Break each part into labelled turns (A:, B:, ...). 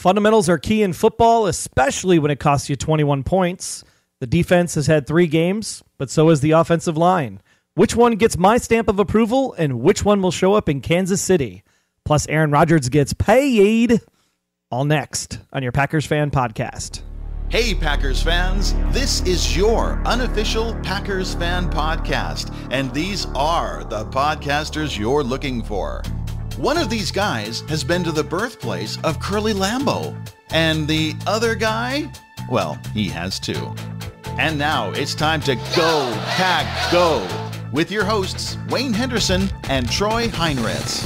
A: Fundamentals are key in football, especially when it costs you 21 points. The defense has had 3 games, but so has the offensive line. Which one gets my stamp of approval, and which one will show up in Kansas City? Plus, Aaron Rodgers gets paid. All next on your Packers Fan Podcast.
B: Hey, Packers fans, this is your unofficial Packers Fan Podcast, and these are the podcasters you're looking for. One of these guys has been to the birthplace of Curly Lambeau, and the other guy, well, he has too. And now it's time to go, Pack, go, with your hosts, Wayne Henderson and Troy Heinritz.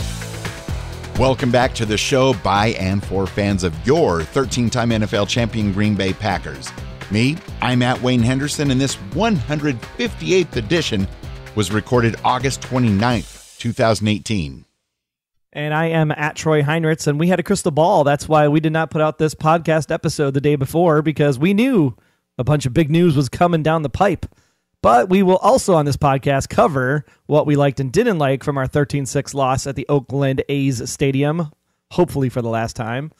C: Welcome back to the show by and for fans of your 13-time NFL champion Green Bay Packers. I'm at Wayne Henderson, and this 158th edition was recorded August 29th, 2018.
A: And I am at Troy Heinritz, and we had a crystal ball. That's why we did not put out this podcast episode the day before, because we knew a bunch of big news was coming down the pipe. But we will also on this podcast cover what we liked and didn't like from our 13-6 loss at the Oakland A's Stadium, hopefully for the last time.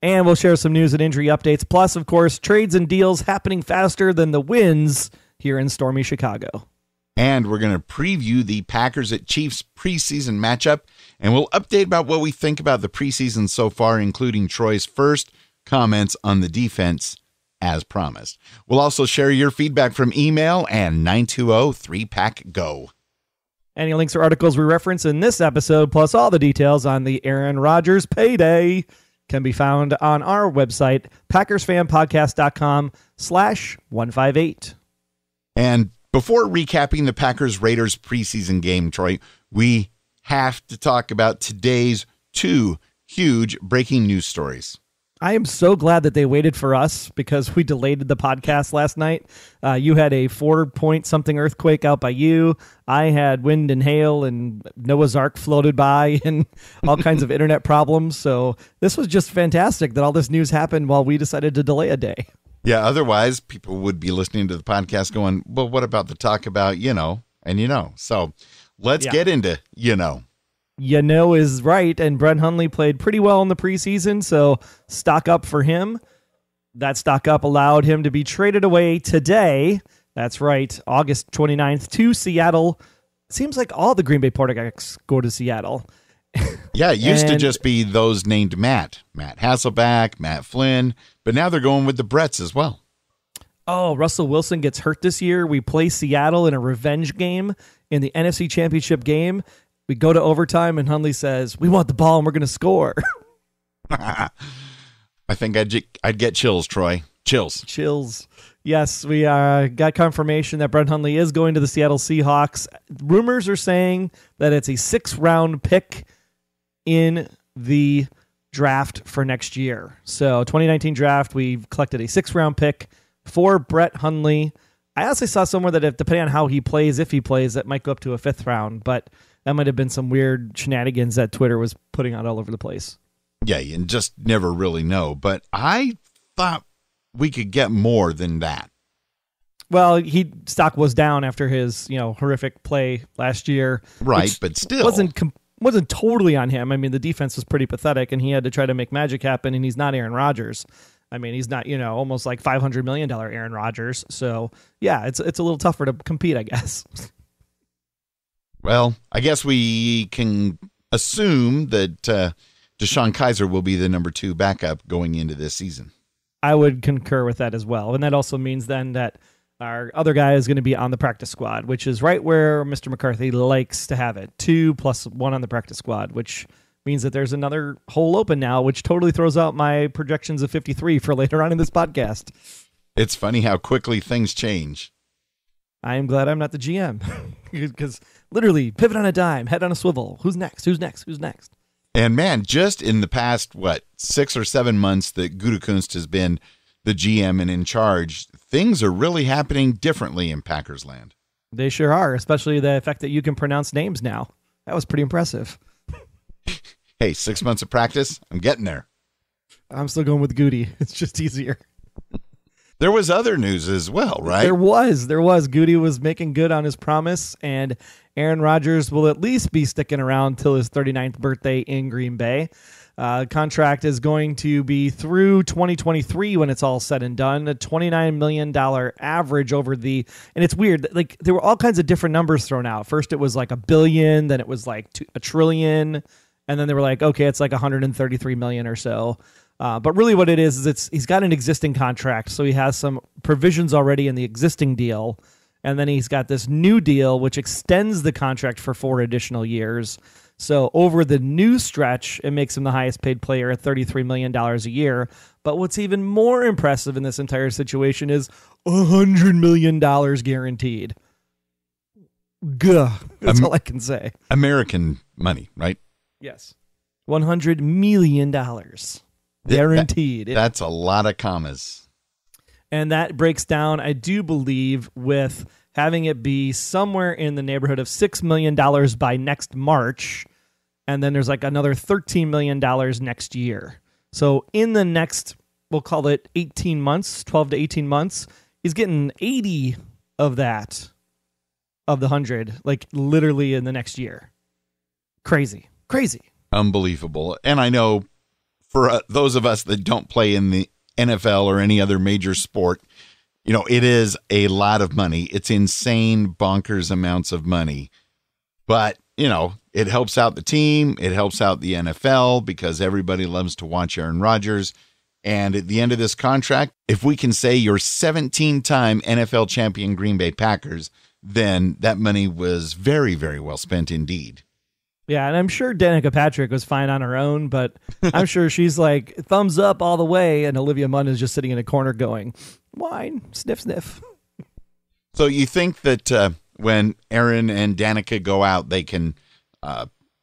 A: And we'll share some news and injury updates, plus, of course, trades and deals happening faster than the wins here in stormy Chicago.
C: And we're going to preview the Packers at Chiefs preseason matchup, and we'll update about what we think about the preseason so far, including Troy's first comments on the defense, as promised. We'll also share your feedback from email and 920-3PACK-GO.
A: Any links or articles we reference in this episode, plus all the details on the Aaron Rodgers payday, can be found on our website, PackersFanPodcast.com/158.
C: And before recapping the Packers-Raiders preseason game, Troy, we have to talk about today's 2 huge breaking news stories.
A: I am so glad that they waited for us because we delayed the podcast last night. You had a 4-point-something earthquake out by you. I had wind and hail, and Noah's Ark floated by and all kinds of internet problems. So this was just fantastic that all this news happened while we decided to delay a day.
C: Yeah, otherwise people would be listening to the podcast going, well, what about the talk about, So let's get into,
A: is right, and Brett Hundley played pretty well in the preseason, so stock up for him. That stock up allowed him to be traded away today. That's right, August 29th to Seattle. Seems like all the Green Bay quarterbacks go to Seattle.
C: Yeah, it used to just be those named Matt Hasselbeck, Matt Flynn, but now they're going with the Bretts as well.
A: Oh, Russell Wilson gets hurt this year. We play Seattle in a revenge game in the NFC Championship game. We go to overtime, and Hundley says, we want the ball, and we're going to score.
C: I think I'd get chills, Troy. Chills.
A: Yes, we got confirmation that Brett Hundley is going to the Seattle Seahawks. Rumors are saying that it's a 6th-round pick in the draft for next year. So 2019 draft, we've collected a 6th-round pick for Brett Hundley. I also saw somewhere that if, depending on how he plays, if he plays, that might go up to a 5th round, but that might have been some weird shenanigans that Twitter was putting out all over the place.
C: Yeah, you just never really know. But I thought we could get more than that.
A: Well, stock was down after his horrific play last year.
C: Right, but still.
A: Wasn't totally on him. I mean, the defense was pretty pathetic, and he had to try to make magic happen, and he's not Aaron Rodgers. I mean, he's not, almost like $500 million Aaron Rodgers. So, yeah, it's a little tougher to compete, I guess.
C: Well, I guess we can assume that Deshaun Kaiser will be the number 2 backup going into this season.
A: I would concur with that as well. And that also means then that our other guy is going to be on the practice squad, which is right where Mr. McCarthy likes to have it. 2 + 1 on the practice squad, which means that there's another hole open now, which totally throws out my projections of 53 for later on in this podcast.
C: It's funny how quickly things change.
A: I am glad I'm not the GM because literally pivot on a dime, head on a swivel. Who's next?
C: And man, just in the past, 6 or 7 months that Gutekunst has been the GM and in charge, things are really happening differently in Packers land.
A: They sure are, especially the fact that you can pronounce names now. That was pretty impressive.
C: Hey, 6 months of practice, I'm getting there.
A: I'm still going with Goody. It's just easier.
C: There was other news as well, right?
A: There was. Goody was making good on his promise, and Aaron Rodgers will at least be sticking around till his 39th birthday in Green Bay. Contract is going to be through 2023 when it's all said and done. A $29 million average over the, and it's weird. Like there were all kinds of different numbers thrown out. First it was like $1 billion, then it was like $1 trillion, and then they were like, okay, it's like 133 million or so. But really what it is he's got an existing contract, so he has some provisions already in the existing deal, and then he's got this new deal which extends the contract for 4 additional years. So over the new stretch, it makes him the highest paid player at $33 million a year. But what's even more impressive in this entire situation is $100 million guaranteed. Gah, that's all I can say.
C: American money, right?
A: Yes. $100 million guaranteed.
C: That's a lot of commas.
A: And that breaks down, I do believe, with having it be somewhere in the neighborhood of $6 million by next March. And then there's like another $13 million next year. So in the next, we'll call it 18 months, 12 to 18 months, he's getting 80 of that, of the 100, like literally in the next year. Crazy.
C: Unbelievable. And I know for those of us that don't play in the NFL or any other major sport, it is a lot of money. It's insane, bonkers amounts of money. But, it helps out the team. It helps out the NFL because everybody loves to watch Aaron Rodgers. And at the end of this contract, if we can say you're 17-time NFL champion Green Bay Packers, then that money was very, very well spent indeed.
A: Yeah, and I'm sure Danica Patrick was fine on her own, but I'm sure she's like thumbs up all the way, and Olivia Munn is just sitting in a corner going, wine, sniff, sniff.
C: So you think that when Aaron and Danica go out, they can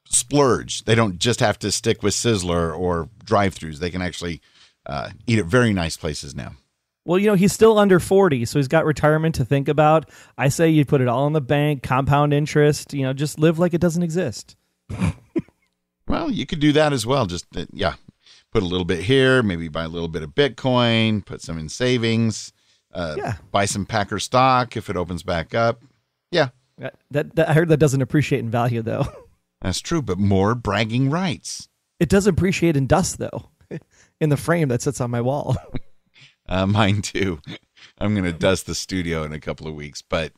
C: splurge. They don't just have to stick with Sizzler or drive-thrus. They can actually eat at very nice places now.
A: Well, he's still under 40, so he's got retirement to think about. I say you put it all in the bank, compound interest, just live like it doesn't exist.
C: Well, you could do that as well. Just, put a little bit here, maybe buy a little bit of Bitcoin, put some in savings, buy some Packer stock if it opens back up. Yeah.
A: That I heard that doesn't appreciate in value, though.
C: That's true, but more bragging rights.
A: It does appreciate in dust, though, in the frame that sits on my wall.
C: Mine, too. I'm going to dust the studio in a couple of weeks, but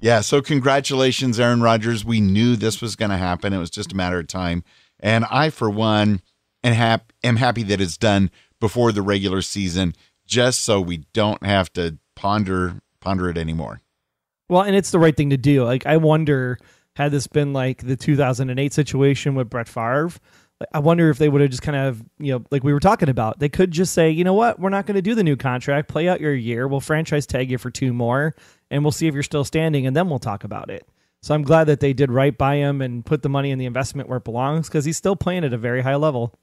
C: yeah, so congratulations, Aaron Rodgers. We knew this was going to happen. It was just a matter of time. And I, for one, am happy that it's done before the regular season, just so we don't have to ponder it anymore.
A: Well, and it's the right thing to do. Like, I wonder, had this been like the 2008 situation with Brett Favre, I wonder if they would have just kind of, like we were talking about, they could just say, you know what, we're not going to do the new contract, play out your year, we'll franchise tag you for 2 more, and we'll see if you're still standing, and then we'll talk about it. So I'm glad that they did right by him and put the money in the investment where it belongs, because he's still playing at a very high level.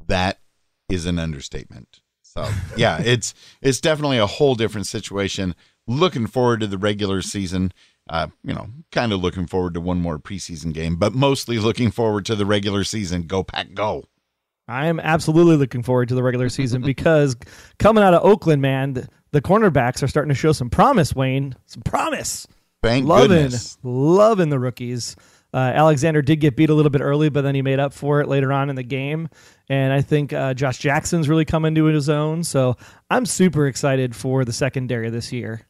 C: That is an understatement. So yeah, it's definitely a whole different situation. Looking forward to the regular season. Kind of looking forward to one more preseason game, but mostly looking forward to the regular season. Go Pack, go.
A: I am absolutely looking forward to the regular season because coming out of Oakland, man, the cornerbacks are starting to show some promise, Wayne. Some promise.
C: Thank goodness.
A: Loving the rookies. Alexander did get beat a little bit early, but then he made up for it later on in the game. And I think Josh Jackson's really come into his own. So I'm super excited for the secondary this year.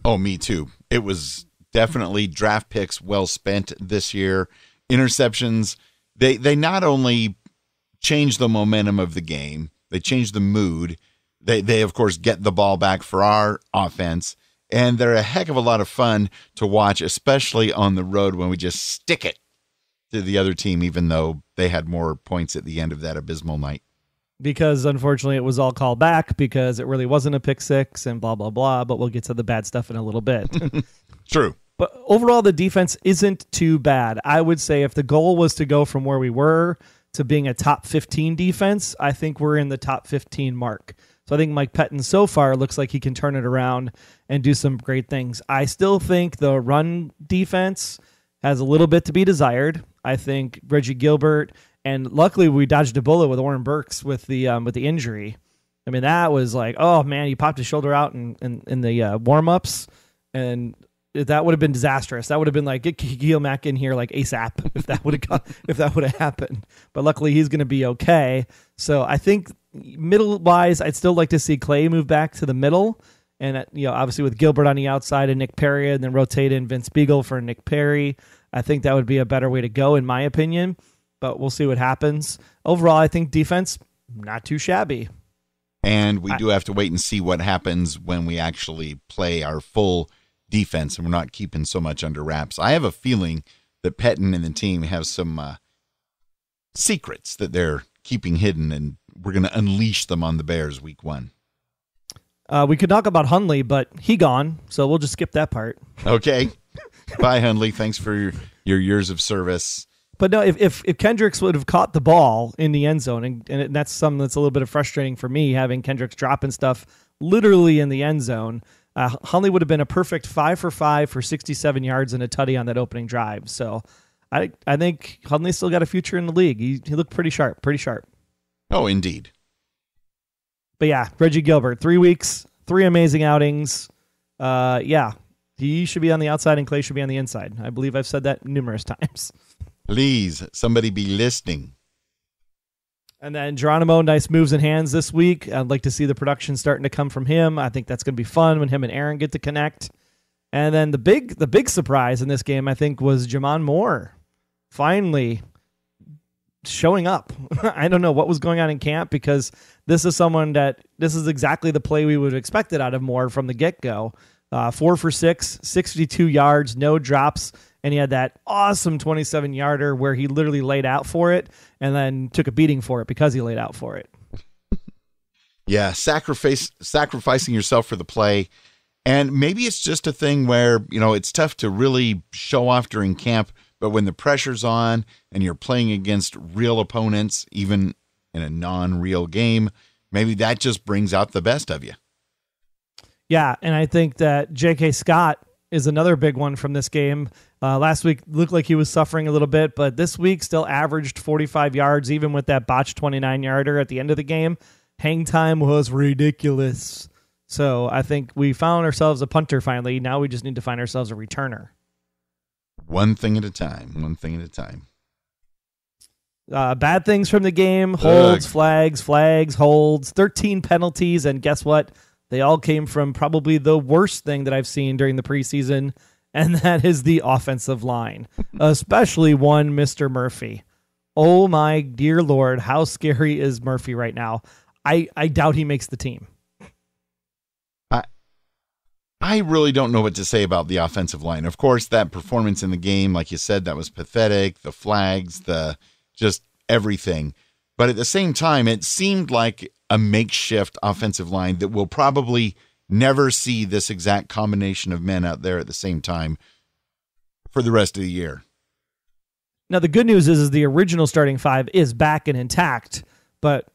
C: Oh, me too. It was definitely draft picks well spent this year. Interceptions, they not only change the momentum of the game, they change the mood. They of course get the ball back for our offense, and they're a heck of a lot of fun to watch, especially on the road when we just stick it to the other team, even though they had more points at the end of that abysmal night.
A: Because unfortunately it was all called back because it really wasn't a pick six and blah, blah, blah. But we'll get to the bad stuff in a little bit.
C: True.
A: But overall, the defense isn't too bad. I would say if the goal was to go from where we were to being a top 15 defense, I think we're in the top 15 mark. So I think Mike Pettin so far looks like he can turn it around and do some great things. I still think the run defense has a little bit to be desired. I think Reggie Gilbert, and luckily we dodged a bullet with Oren Burks with the injury. I mean, that was like, oh man, he popped his shoulder out in the warm-ups, and that would have been disastrous. That would have been like, get Khalil Mack in here like ASAP if that would have happened. But luckily he's going to be okay. So I think middle wise, I'd still like to see Clay move back to the middle. And, obviously with Gilbert on the outside and Nick Perry, and then rotate in Vince Beagle for Nick Perry. I think that would be a better way to go, in my opinion. But we'll see what happens. Overall, I think defense, not too shabby.
C: And we do have to wait and see what happens when we actually play our full defense and we're not keeping so much under wraps. I have a feeling that Pettin and the team have some secrets that they're keeping hidden, and we're going to unleash them on the Bears week 1.
A: We could talk about Hundley, but he gone, so we'll just skip that part.
C: Okay. Bye, Hundley. Thanks for your years of service.
A: But no, if Kendricks would have caught the ball in the end zone, and that's something that's a little bit of frustrating for me, having Kendricks dropping stuff literally in the end zone, Hundley would have been a perfect 5 for 5 for 67 yards and a tutty on that opening drive. So I think Hundley's still got a future in the league. He looked pretty sharp.
C: Oh, indeed.
A: But yeah, Reggie Gilbert, 3 weeks, 3 amazing outings. He should be on the outside and Clay should be on the inside. I believe I've said that numerous times.
C: Please, somebody be listening.
A: And then Geronimo, nice moves and hands this week. I'd like to see the production starting to come from him. I think that's going to be fun when him and Aaron get to connect. And then the big surprise in this game, I think, was Jamon Moore finally showing up. I don't know what was going on in camp, because this is exactly the play we would have expected out of Moore from the get-go. 4 for 6, 62 yards, no drops. And he had that awesome 27-yarder where he literally laid out for it and then took a beating for it because he laid out for it.
C: Yeah, sacrificing yourself for the play. And maybe it's just a thing where, it's tough to really show off during camp, but when the pressure's on and you're playing against real opponents, even in a non-real game, maybe that just brings out the best of you.
A: Yeah, and I think that J.K. Scott is another big one from this game. Last week looked like he was suffering a little bit, but this week still averaged 45 yards, even with that botched 29-yarder at the end of the game. Hang time was ridiculous. So I think we found ourselves a punter finally. Now we just need to find ourselves a returner.
C: One thing at a time.
A: Bad things from the game: holds, flags, holds, 13 penalties, and guess what? They all came from probably the worst thing that I've seen during the preseason, and that is the offensive line, especially one Mr. Murphy. Oh my dear Lord, how scary is Murphy right now? I doubt he makes the team.
C: I really don't know what to say about the offensive line. Of course, that performance in the game, like you said, that was pathetic. The flags, just everything. But at the same time, it seemed like a makeshift offensive line that will probably never see this exact combination of men out there at the same time for the rest of the year.
A: Now, the good news is the original starting 5 is back and intact, but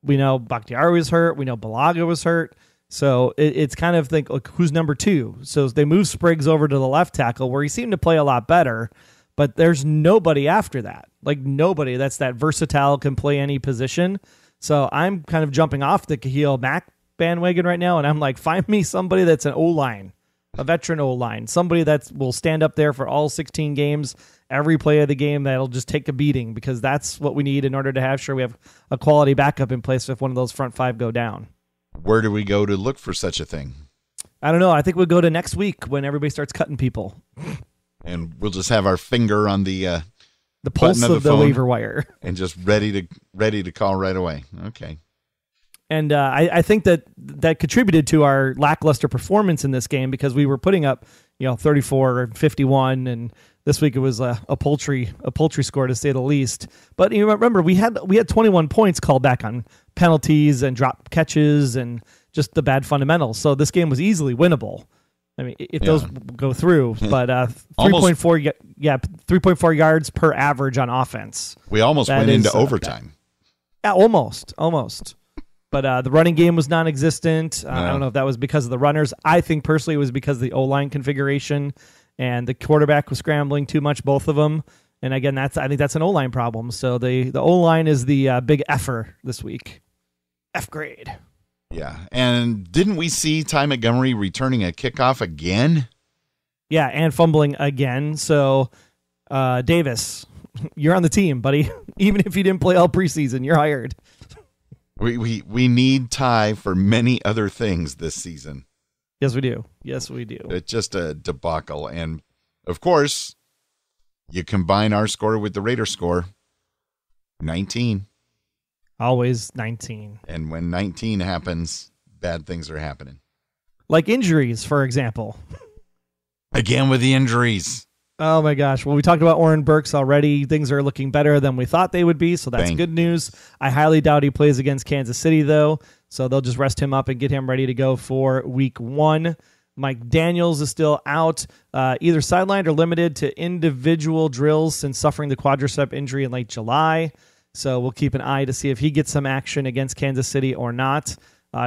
A: we know Bakhtiari was hurt. We know Balaga was hurt. So it's kind of like, who's number 2? So they move Spriggs over to the left tackle, where he seemed to play a lot better, but there's nobody after that. Like, nobody that's that versatile, can play any position. So I'm kind of jumping off the Khalil Mack bandwagon right now, and I'm like, find me somebody that's an O-line, a veteran O-line, somebody that will stand up there for all 16 games, every play of the game, that'll just take a beating, because that's what we need in order to have sure we have a quality backup in place if one of those front 5 go down.
C: Where do we go to look for such a thing?
A: I don't know. I think we'll go to next week when everybody starts cutting people.
C: And we'll just have our finger on the
A: pulse of the waiver wire.
C: And just ready to call right away. Okay.
A: And I think that contributed to our lackluster performance in this game, because we were putting up 34 and 51, and this week it was a poultry score, to say the least. But you remember, we had 21 points called back on penalties and drop catches and just the bad fundamentals. So this game was easily winnable. I mean, if those go through, but 3.4 yards per average on offense.
C: We almost went into overtime.
A: Yeah, almost. But the running game was non-existent. I don't know if that was because of the runners. I think personally it was because of the O-line configuration, and the quarterback was scrambling too much, both of them. And again, I think that's an O-line problem. So the O-line is the big F-er this week. F grade. Yeah.
C: And didn't we see Ty Montgomery returning a kickoff again?
A: Yeah, and fumbling again. So, Davis, you're on the team, buddy. Even if you didn't play all preseason, you're hired.
C: We need Ty for many other things this season.
A: Yes, we do. Yes, we do.
C: It's just a debacle. And, of course, you combine our score with the Raider score, 19.
A: Always 19.
C: And when 19 happens, bad things are happening.
A: Like injuries, for example.
C: Again with the injuries.
A: Oh, my gosh. Well, we talked about Oren Burks already. Things are looking better than we thought they would be, so that's good news. I highly doubt he plays against Kansas City, though, so they'll just rest him up and get him ready to go for week 1. Mike Daniels is still out, either sidelined or limited to individual drills since suffering the quadricep injury in late July. So we'll keep an eye to see if he gets some action against Kansas City or not.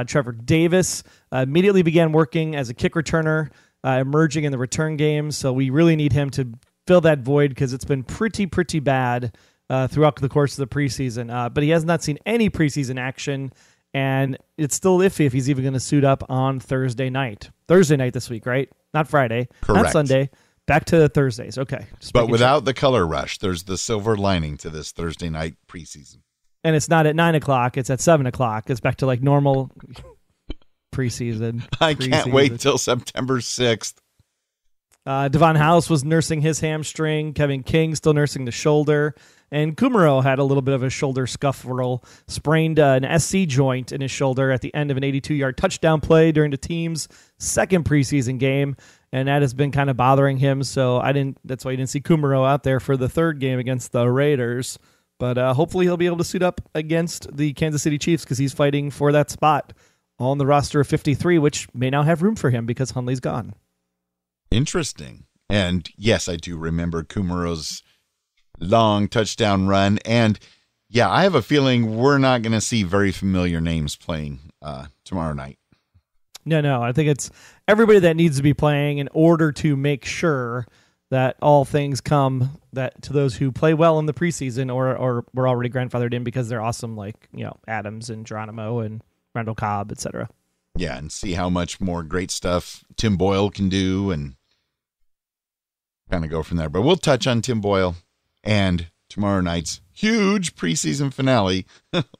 A: Trevor Davis immediately began working as a kick returner, emerging in the return game. So we really need him to fill that void because it's been pretty bad throughout the course of the preseason. But he has not seen any preseason action, and it's still iffy if he's even going to suit up on Thursday night. Thursday night this week, right? Not Friday.
C: Correct.
A: Not Sunday. Back to Thursdays. Okay.
C: But without the color rush, there's the silver lining to this Thursday night preseason.
A: And it's not at 9 o'clock. It's at 7 o'clock. It's back to like normal preseason.
C: I can't wait till September 6th.
A: Devon House was nursing his hamstring. Kevin King still nursing the shoulder. And Kumaro had a little bit of a shoulder scuffle, sprained an SC joint in his shoulder at the end of an 82-yard touchdown play during the team's second preseason game. And that has been kind of bothering him. So that's why you didn't see Kumaro out there for the third game against the Raiders. But hopefully he'll be able to suit up against the Kansas City Chiefs because he's fighting for that spot on the roster of 53, which may now have room for him because Hundley's gone.
C: Interesting. And yes, I do remember Kumaro's long touchdown run. And yeah, I have a feeling we're not going to see very familiar names playing tomorrow night.
A: No. I think it's everybody that needs to be playing in order to make sure that all things come that to those who play well in the preseason or were already grandfathered in because they're awesome, like, Adams and Geronimo and Randall Cobb, etc.
C: Yeah, and see how much more great stuff Tim Boyle can do and kind of go from there. But we'll touch on Tim Boyle and tomorrow night's huge preseason finale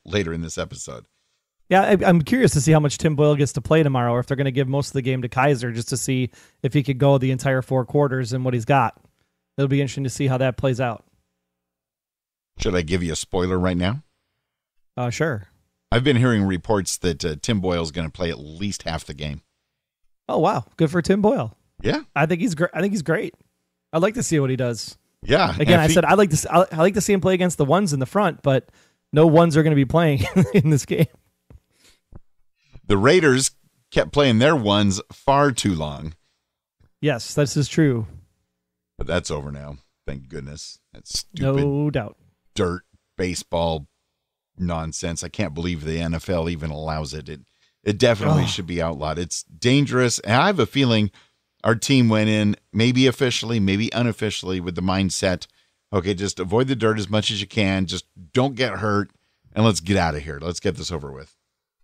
C: later in this episode.
A: Yeah, I'm curious to see how much Tim Boyle gets to play tomorrow, or if they're going to give most of the game to Kaiser just to see if he could go the entire 4 quarters and what he's got. It'll be interesting to see how that plays out.
C: Should I give you a spoiler right now?
A: Sure.
C: I've been hearing reports that Tim Boyle's going to play at least half the game.
A: Oh, wow. Good for Tim Boyle.
C: Yeah.
A: I think he's great. I'd like to see what he does.
C: Yeah.
A: Again, I like to see him play against the ones in the front, but no ones are going to be playing in this game.
C: The Raiders kept playing their ones far too long.
A: Yes, this is true.
C: But that's over now. Thank goodness. That's stupid.
A: No doubt.
C: Dirt baseball nonsense. I can't believe the NFL even allows it. It definitely should be outlawed. It's dangerous. And I have a feeling our team went in, maybe officially, maybe unofficially, with the mindset, okay, just avoid the dirt as much as you can. Just don't get hurt, and let's get out of here. Let's get this over with.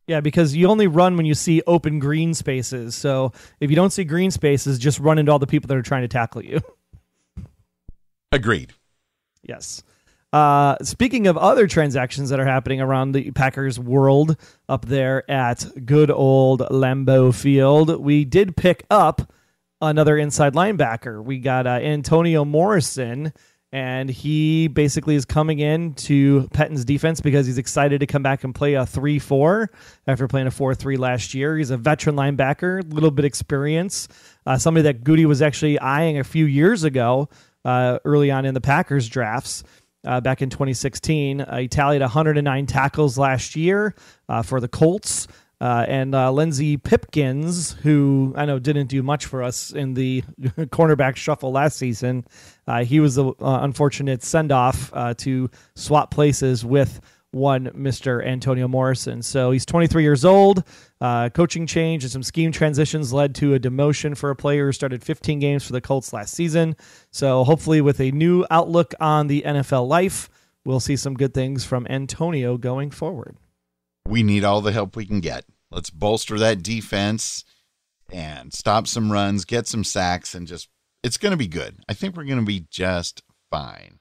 A: Yeah, because you only run when you see open green spaces. So if you don't see green spaces, just run into all the people that are trying to tackle you.
C: Agreed.
A: Yes. Speaking of other transactions that are happening around the Packers world up there at good old Lambeau Field, we did pick up another inside linebacker. We got Antonio Morrison, and he basically is coming in to Pettin's defense because he's excited to come back and play a 3-4 after playing a 4-3 last year. He's a veteran linebacker, a little bit experience, somebody that Goody was actually eyeing a few years ago early on in the Packers drafts. Back in 2016, he tallied 109 tackles last year for the Colts. And Lindsey Pipkins, who I know didn't do much for us in the cornerback shuffle last season, he was the unfortunate send-off to swap places with one Mr. Antonio Morrison. So he's 23 years old. Coaching change and some scheme transitions led to a demotion for a player who started 15 games for the Colts last season. So hopefully with a new outlook on the NFL life, we'll see some good things from Antonio going forward.
C: We need all the help we can get. Let's bolster that defense and stop some runs, get some sacks, and just It's going to be good. I think we're going to be just fine.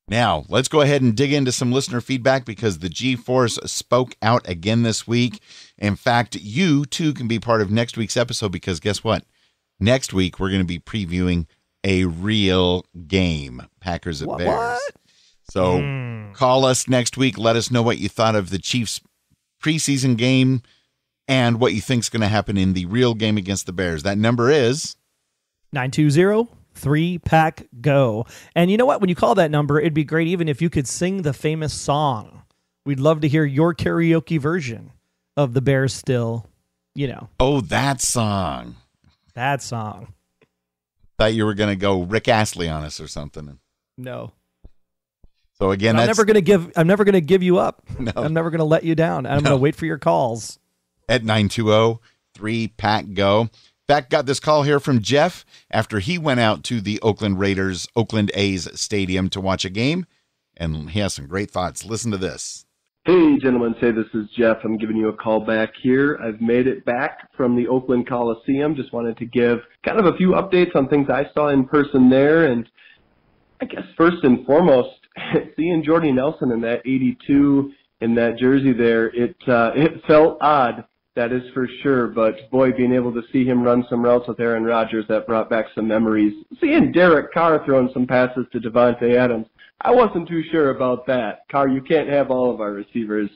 C: Now, let's go ahead and dig into some listener feedback because the G-Force spoke out again this week. In fact, you too can be part of next week's episode because guess what? Next week, we're going to be previewing a real game, Packers at Bears.
A: What?
C: So call us next week. Let us know what you thought of the Chiefs preseason game and what you think is going to happen in the real game against the Bears. That number is
A: 920-3-PACK-GO. And you know what? When you call that number, it'd be great even if you could sing the famous song. We'd love to hear your karaoke version of the Bears still,
C: Oh, that song.
A: That song.
C: Thought you were going to go Rick Astley on us or something.
A: No.
C: So again,
A: I'm never going to give you up.
C: No.
A: I'm never going to let you down. I'm going to wait for your calls.
C: At 920-3-PACK-GO. Beck got this call here from Jeff after he went out to the Oakland A's stadium to watch a game, and he has some great thoughts. Listen to this.
D: Hey, gentlemen, this is Jeff. I'm giving you a call back here. I've made it back from the Oakland Coliseum. Just wanted to give kind of a few updates on things I saw in person there, and I guess first and foremost, seeing Jordy Nelson in that 82 in that jersey there, it felt odd. That is for sure, but boy, being able to see him run some routes with Aaron Rodgers, that brought back some memories. Seeing Derek Carr throwing some passes to Devontae Adams, I wasn't too sure about that. Carr, you can't have all of our receivers,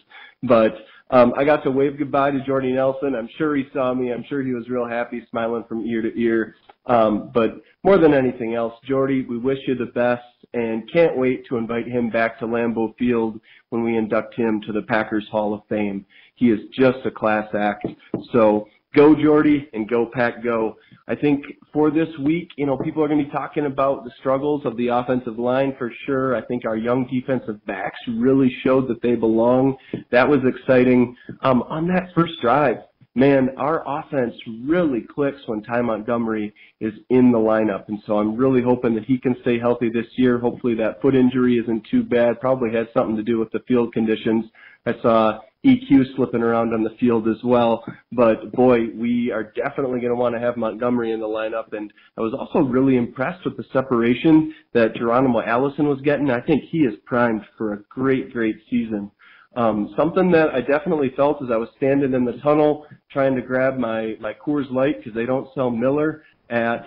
D: but I got to wave goodbye to Jordy Nelson. I'm sure he saw me. I'm sure he was real happy, smiling from ear to ear. But more than anything else, Jordy, we wish you the best and can't wait to invite him back to Lambeau Field when we induct him to the Packers Hall of Fame. He is just a class act. So go Jordy and go Pack go. I think for this week, people are going to be talking about the struggles of the offensive line for sure. I think our young defensive backs really showed that they belong. That was exciting. On that first drive, man, our offense really clicks when Ty Montgomery is in the lineup. And so I'm really hoping that he can stay healthy this year. Hopefully that foot injury isn't too bad. Probably has something to do with the field conditions. I saw EQ slipping around on the field as well. But, boy, we are definitely going to want to have Montgomery in the lineup. And I was also really impressed with the separation that Geronimo Allison was getting. I think he is primed for a great, great season. Something that I definitely felt as I was standing in the tunnel trying to grab my Coors Light because they don't sell Miller at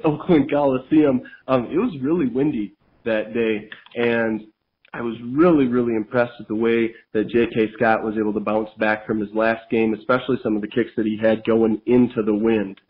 D: Oakland Coliseum. It was really windy that day, and I was really, really impressed with the way that J.K. Scott was able to bounce back from his last game, especially some of the kicks that he had going into the wind.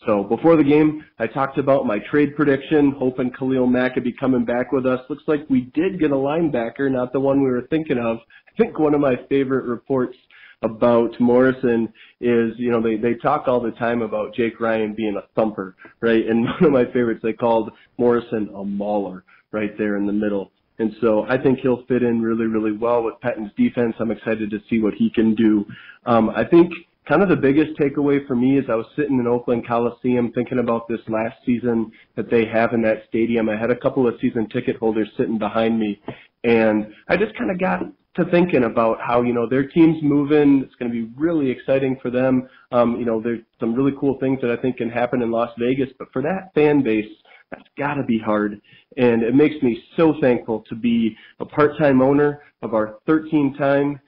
D: So before the game, I talked about my trade prediction, hoping Khalil Mack could be coming back with us. Looks like we did get a linebacker, not the one we were thinking of. I think one of my favorite reports about Morrison is, they talk all the time about Jake Ryan being a thumper, right? And one of my favorites, they called Morrison a mauler right there in the middle. And so I think he'll fit in really, really well with Pettine's defense. I'm excited to see what he can do. I think kind of the biggest takeaway for me is I was sitting in Oakland Coliseum thinking about this last season that they have in that stadium. I had a couple of season ticket holders sitting behind me, and I just kind of got to thinking about how, their team's moving. It's going to be really exciting for them. There's some really cool things that I think can happen in Las Vegas, but for that fan base, that's got to be hard. And it makes me so thankful to be a part-time owner of our 13-time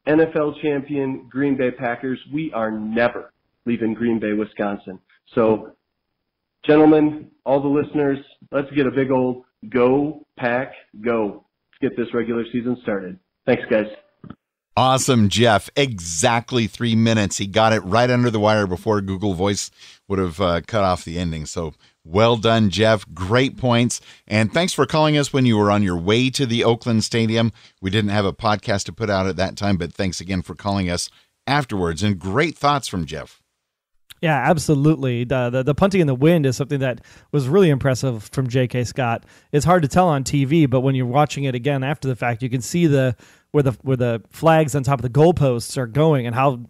D: NFL champion Green Bay Packers. We are never leaving Green Bay, Wisconsin. So, gentlemen, all the listeners, let's get a big old go, Pack, go. Let's get this regular season started. Thanks, guys.
C: Awesome, Jeff. Exactly 3 minutes. He got it right under the wire before Google Voice would have cut off the ending. So well done, Jeff. Great points. And thanks for calling us when you were on your way to the Oakland Stadium. We didn't have a podcast to put out at that time, but thanks again for calling us afterwards. And great thoughts from Jeff.
A: Yeah, absolutely. The punting in the wind is something that was really impressive from J.K. Scott. It's hard to tell on TV, but when you're watching it again after the fact, you can see where the flags on top of the goalposts are going and how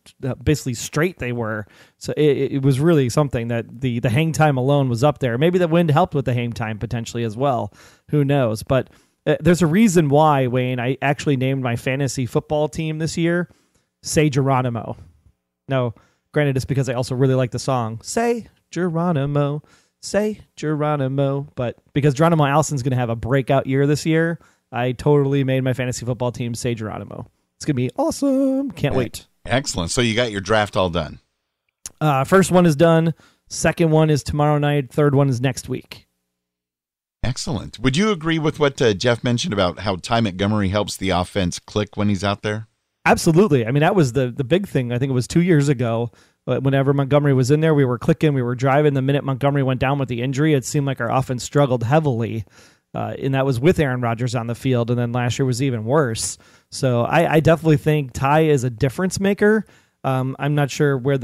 A: basically straight they were. So it was really something that the hang time alone was up there. Maybe the wind helped with the hang time potentially as well. Who knows? But there's a reason why, Wayne, I actually named my fantasy football team this year Say Geronimo. No. Granted, it's because I also really like the song, Say Geronimo. say Geronimo, but because Geronimo Allison's going to have a breakout year this year, I totally made my fantasy football team say Geronimo. It's going to be awesome. Can't wait.
C: Excellent. So you got your draft all done.
A: First one is done. Second one is tomorrow night. Third one is next week.
C: Excellent. Would you agree with what Jeff mentioned about how Ty Montgomery helps the offense click when he's out there?
A: Absolutely. I mean, that was the big thing. I think it was 2 years ago. But whenever Montgomery was in there, we were clicking, we were driving. The minute Montgomery went down with the injury, it seemed like our offense struggled heavily. And that was with Aaron Rodgers on the field. And then last year was even worse. So I definitely think Ty is a difference maker. I'm not sure where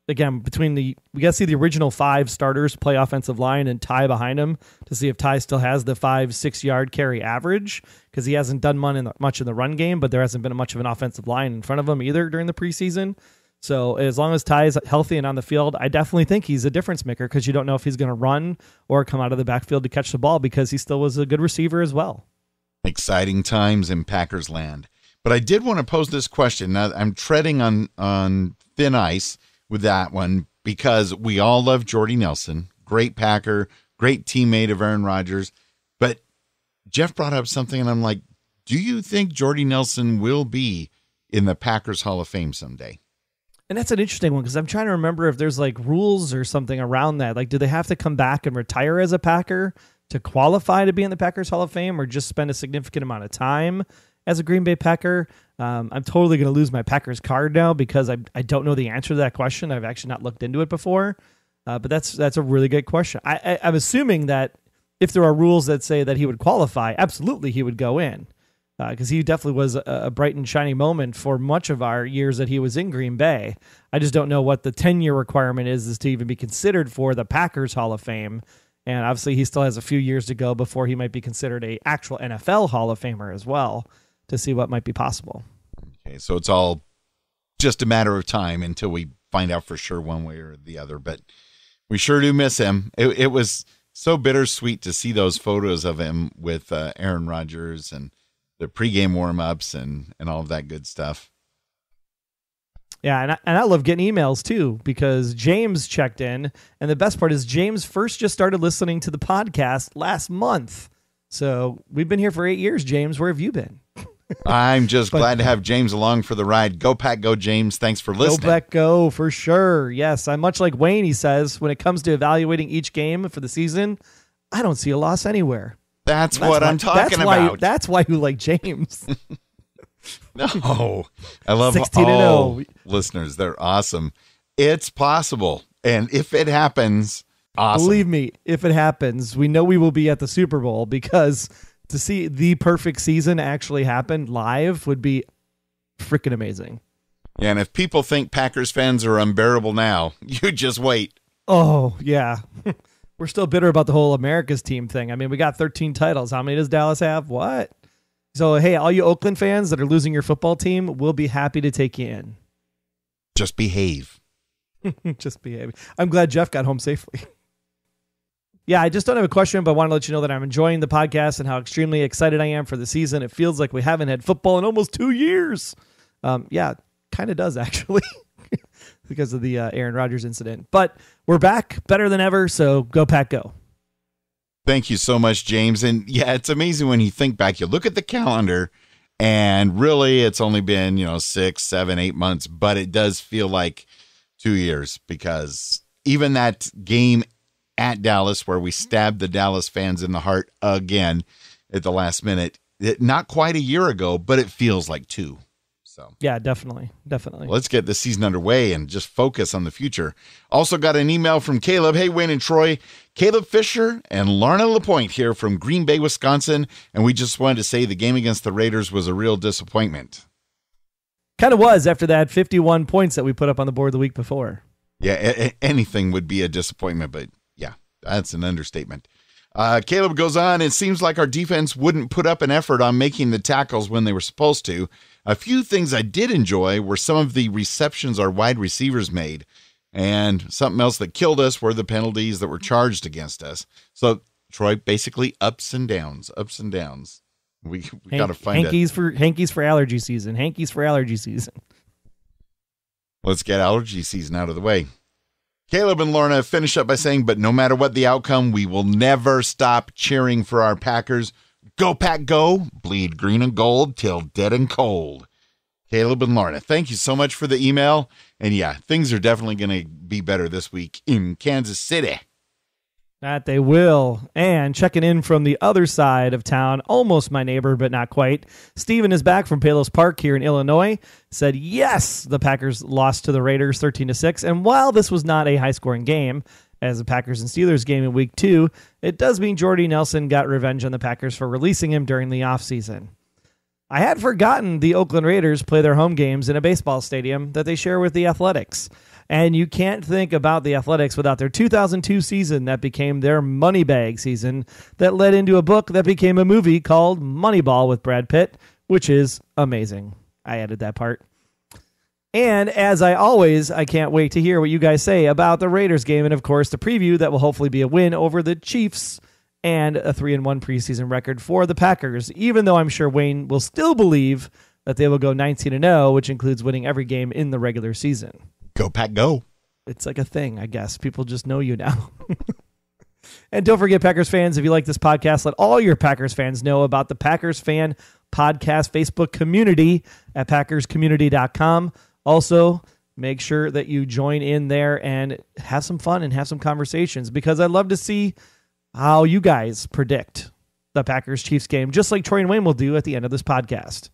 A: between we got to see the original 5 starters play offensive line and Ty behind him to see if Ty still has the 5-6 yard carry average, because he hasn't done much in the run game, but there hasn't been much of an offensive line in front of him either during the preseason. So as long as Ty is healthy and on the field, I definitely think he's a difference maker, because you don't know if he's going to run or come out of the backfield to catch the ball, because he still was a good receiver as well.
C: Exciting times in Packers land. But I did want to pose this question. Now, I'm treading on thin ice with that one, because we all love Jordy Nelson, great Packer, great teammate of Aaron Rodgers. But Jeff brought up something, and I'm like, do you think Jordy Nelson will be in the Packers Hall of Fame someday?
A: And that's an interesting one, because I'm trying to remember if there's like rules or something around that. Like, do they have to come back and retire as a Packer to qualify to be in the Packers Hall of Fame, or just spend a significant amount of time as a Green Bay Packer? I'm totally going to lose my Packers card now, because I don't know the answer to that question. I've actually not looked into it before, but that's a really good question. I'm assuming that if there are rules that say that he would qualify, absolutely he would go in, because he definitely was a bright and shiny moment for much of our years that he was in Green Bay. I just don't know what the 10-year requirement is to even be considered for the Packers Hall of Fame. And obviously he still has a few years to go before he might be considered a actual NFL Hall of Famer as well, to see what might be possible.
C: Okay, so it's all just a matter of time until we find out for sure one way or the other. But we sure do miss him. It was so bittersweet to see those photos of him with Aaron Rodgers and the pregame warm-ups and all of that good stuff.
A: Yeah, and I love getting emails too, because James checked in, and the best part is James first just started listening to the podcast last month. So we've been here for 8 years, James. Where have you been?
C: I'm just glad to have James along for the ride. Go Pack, go James. Thanks for listening.
A: Go Pack, go, for sure. Yes, I'm much like Wayne, he says, when it comes to evaluating each game for the season, I don't see a loss anywhere.
C: That's what I'm talking about.
A: That's why you like James.
C: No, I love
A: 16-0.
C: all listeners. They're awesome. It's possible. And if it happens, awesome.
A: Believe me, if it happens, we know we will be at the Super Bowl, because to see the perfect season actually happen live would be freaking amazing.
C: Yeah, and if people think Packers fans are unbearable now, you just wait.
A: Oh, yeah. We're still bitter about the whole America's team thing. I mean, we got 13 titles. How many does Dallas have? What? So, hey, all you Oakland fans that are losing your football team, we'll be happy to take you in.
C: Just behave.
A: Just behave. I'm glad Jeff got home safely. Yeah, I just don't have a question, but I want to let you know that I'm enjoying the podcast and how extremely excited I am for the season. It feels like we haven't had football in almost 2 years. Yeah, kind of does, actually, because of the Aaron Rodgers incident. But we're back, better than ever, so go Pack, go.
C: Thank you so much, James. And yeah, it's amazing when you think back. You look at the calendar, and really it's only been, 6, 7, 8 months, but it does feel like 2 years, because even that game at Dallas where we stabbed the Dallas fans in the heart again at the last minute, not quite a year ago, but it feels like 2. So
A: yeah, definitely.
C: Let's get the season underway and just focus on the future. Also got an email from Caleb. Hey, Wayne and Troy. Caleb Fisher and Larna LaPointe here from Green Bay, Wisconsin. And we just wanted to say the game against the Raiders was a real disappointment.
A: Kind of was, after that 51 points that we put up on the board the week before.
C: Yeah, anything would be a disappointment, but yeah, that's an understatement. Caleb goes on, it seems like our defense wouldn't put up an effort on making the tackles when they were supposed to. A few things I did enjoy were some of the receptions our wide receivers made, and something else that killed us were the penalties that were charged against us. So, Troy, basically ups and downs. We got to find
A: Hankies for allergy season. Hankies for allergy season.
C: Let's get allergy season out of the way. Caleb and Lorna finish up by saying, but no matter what the outcome, we will never stop cheering for our Packers. Go Pack Go, bleed green and gold till dead and cold. Caleb and Lorna, thank you so much for the email. And yeah, things are definitely going to be better this week in Kansas City.
A: That they will. And checking in from the other side of town, almost my neighbor, but not quite. Steven is back from Palos Park here in Illinois. Said, yes, the Packers lost to the Raiders 13-6. And while this was not a high-scoring game, as the Packers and Steelers game in week 2, it does mean Jordy Nelson got revenge on the Packers for releasing him during the offseason. I had forgotten the Oakland Raiders play their home games in a baseball stadium that they share with the Athletics. And you can't think about the Athletics without their 2002 season that became their Moneybag season that led into a book that became a movie called Moneyball with Brad Pitt, which is amazing. I added that part. And as I can't wait to hear what you guys say about the Raiders game and, of course, the preview that will hopefully be a win over the Chiefs and a 3-1 preseason record for the Packers, even though I'm sure Wayne will still believe that they will go 19-0, which includes winning every game in the regular season.
C: Go Pack Go.
A: It's like a thing, I guess. People just know you now. And don't forget, Packers fans, if you like this podcast, let all your Packers fans know about the Packers Fan Podcast Facebook community at packerscommunity.com. Also, make sure that you join in there and have some fun and have some conversations, because I'd love to see how you guys predict the Packers-Chiefs game, just like Troy and Wayne will do at the end of this podcast.